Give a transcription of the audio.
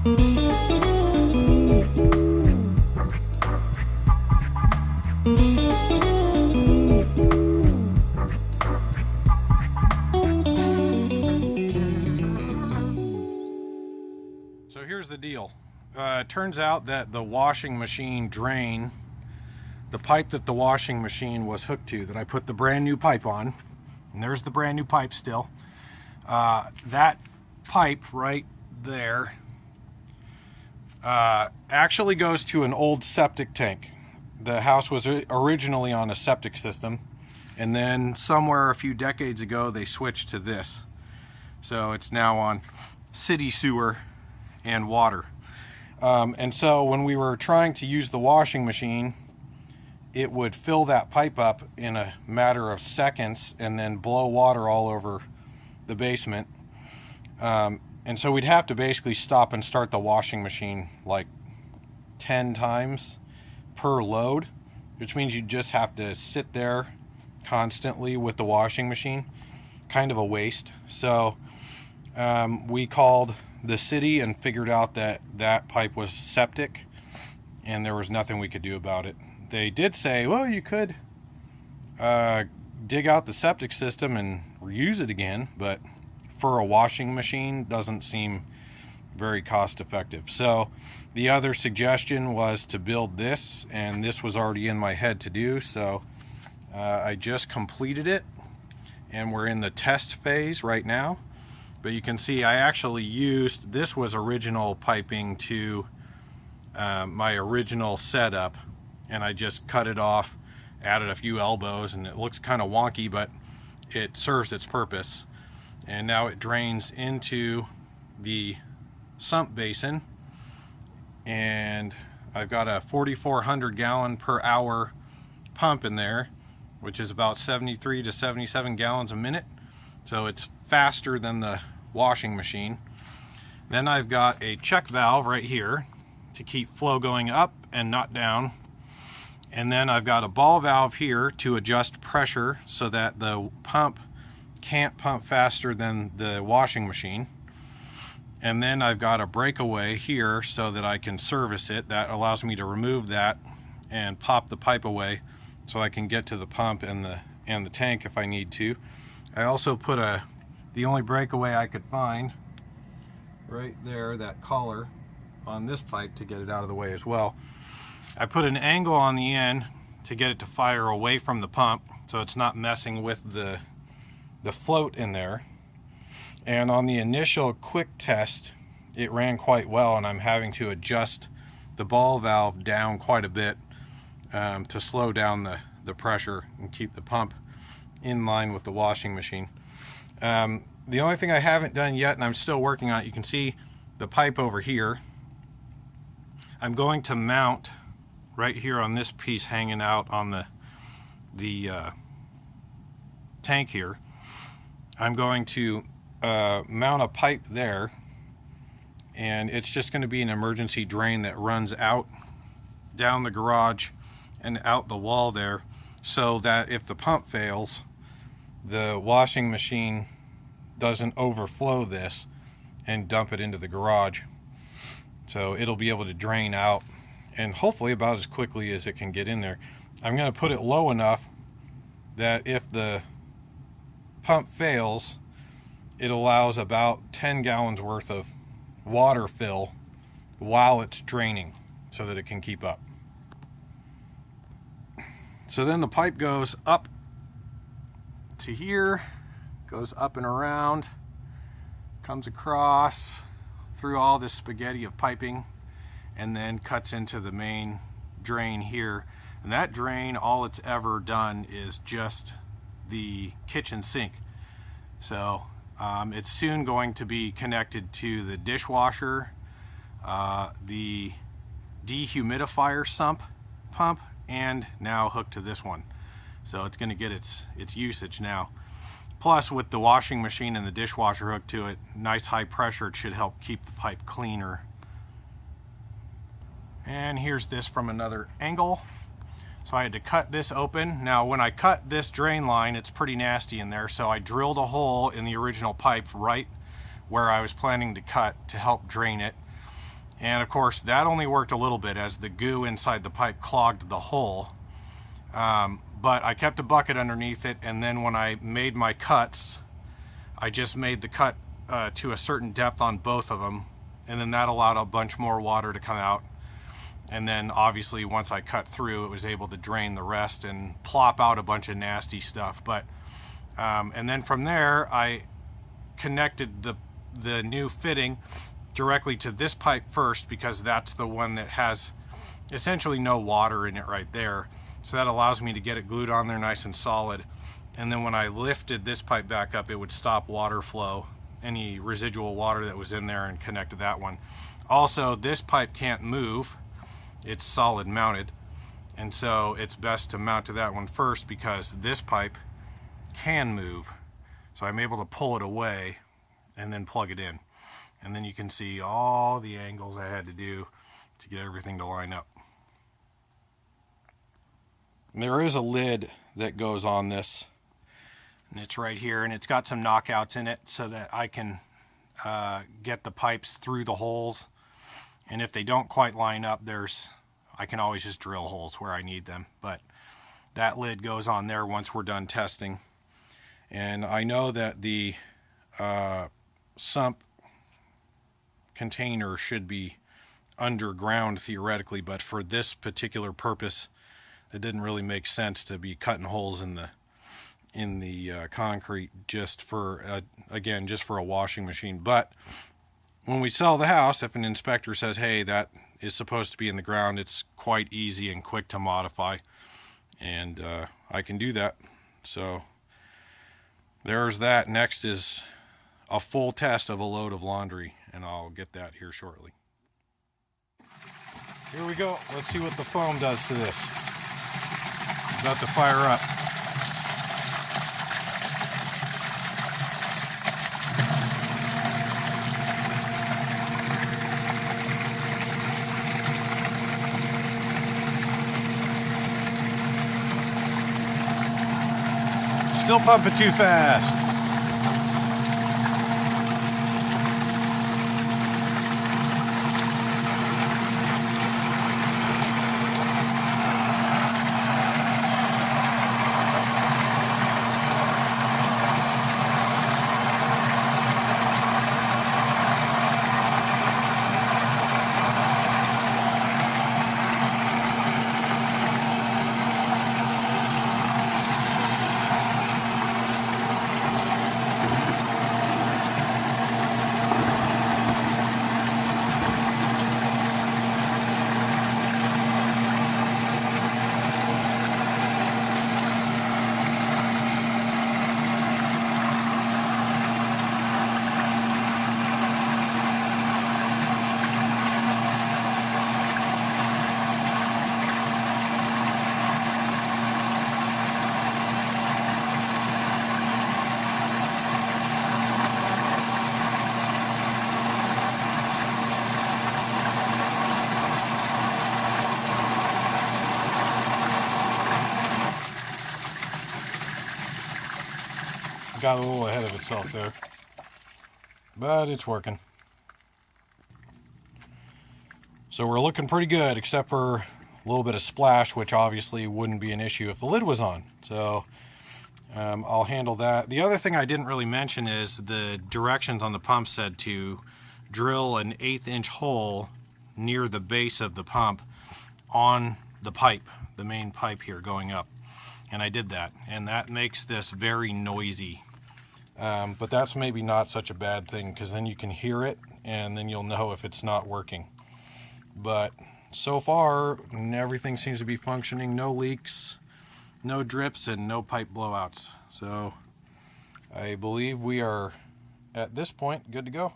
So here's the deal. It turns out that the washing machine drain, the pipe that the washing machine was hooked to, that I put the brand new pipe on, and there's the brand new pipe still, that pipe right there actually goes to an old septic tank. The house was originally on a septic system, and then somewhere a few decades ago they switched to this. So it's now on city sewer and water. And so when we were trying to use the washing machine, it would fill that pipe up in a matter of seconds and then blow water all over the basement. And so we'd have to basically stop and start the washing machine like 10 times per load, which means you just have to sit there constantly with the washing machine. Kind of a waste. So we called the city and figured out that that pipe was septic and there was nothing we could do about it. They did say, well, you could dig out the septic system and reuse it again, but for a washing machine doesn't seem very cost effective. So the other suggestion was to build this, and this was already in my head to do, so I just completed it and we're in the test phase right now. But you can see I actually used, this was original piping to my original setup, and I just cut it off, added a few elbows, and it looks kind of wonky, but it serves its purpose. And now it drains into the sump basin, and I've got a 4,400 gallon per hour pump in there, which is about 73 to 77 gallons a minute. So it's faster than the washing machine. Then I've got a check valve right here to keep flow going up and not down. And then I've got a ball valve here to adjust pressure so that the pump can't pump faster than the washing machine. And then I've got a breakaway here so that I can service it. That allows me to remove that and pop the pipe away so I can get to the pump and the tank if I need to. I also put the only breakaway I could find right there, that collar on this pipe, to get it out of the way as well. I put an angle on the end to get it to fire away from the pump so it's not messing with the float in there. And on the initial quick test it ran quite well, and I'm having to adjust the ball valve down quite a bit to slow down the pressure and keep the pump in line with the washing machine. The only thing I haven't done yet, and I'm still working on it, you can see the pipe over here. I'm going to mount right here on this piece hanging out on the tank here. I'm going to mount a pipe there, and it's just going to be an emergency drain that runs out down the garage and out the wall there, so that if the pump fails, the washing machine doesn't overflow this and dump it into the garage. So it'll be able to drain out, and hopefully about as quickly as it can get in there. I'm going to put it low enough that if the pump fails, it allows about 10 gallons worth of water fill while it's draining so that it can keep up. So then the pipe goes up to here, goes up and around, comes across through all this spaghetti of piping, and then cuts into the main drain here. And that drain, all it's ever done is just the kitchen sink. So it's soon going to be connected to the dishwasher, the dehumidifier sump pump, and now hooked to this one. So it's going to get its usage now. Plus, with the washing machine and the dishwasher hooked to it, nice high pressure, it should help keep the pipe cleaner. And here's this from another angle. So I had to cut this open. Now when I cut this drain line, it's pretty nasty in there, so I drilled a hole in the original pipe right where I was planning to cut to help drain it. And of course that only worked a little bit as the goo inside the pipe clogged the hole. But I kept a bucket underneath it, and then when I made my cuts, I just made the cut to a certain depth on both of them, and then that allowed a bunch more water to come out. And then obviously once I cut through, it was able to drain the rest and plop out a bunch of nasty stuff. But and then from there I connected the new fitting directly to this pipe first, because that's the one that has essentially no water in it right there. So that allows me to get it glued on there nice and solid. And then when I lifted this pipe back up, it would stop water flow, any residual water that was in there, and connect to that one. Also, this pipe can't move. It's solid mounted. And so it's best to mount to that one first, because this pipe can move. So I'm able to pull it away and then plug it in. And then you can see all the angles I had to do to get everything to line up. There is a lid that goes on this, and it's right here, and it's got some knockouts in it so that I can get the pipes through the holes. And if they don't quite line up, I can always just drill holes where I need them. But that lid goes on there once we're done testing. And I know that the sump container should be underground theoretically, but for this particular purpose, it didn't really make sense to be cutting holes in the concrete just for again, just for a washing machine. But when we sell the house, if an inspector says, hey, that is supposed to be in the ground, it's quite easy and quick to modify, and I can do that. So there's that. Next is a full test of a load of laundry, and I'll get that here shortly. Here we go. Let's see what the foam does to this. About to fire up. Still pumping too fast. Got a little ahead of itself there, but it's working. So we're looking pretty good, except for a little bit of splash, which obviously wouldn't be an issue if the lid was on. So I'll handle that. The other thing I didn't really mention is the directions on the pump said to drill an 1/8-inch hole near the base of the pump on the pipe, the main pipe here going up. And I did that, and that makes this very noisy. But that's maybe not such a bad thing, because then you can hear it and then you'll know if it's not working. But so far everything seems to be functioning. No leaks, no drips, and no pipe blowouts. So I believe we are at this point good to go.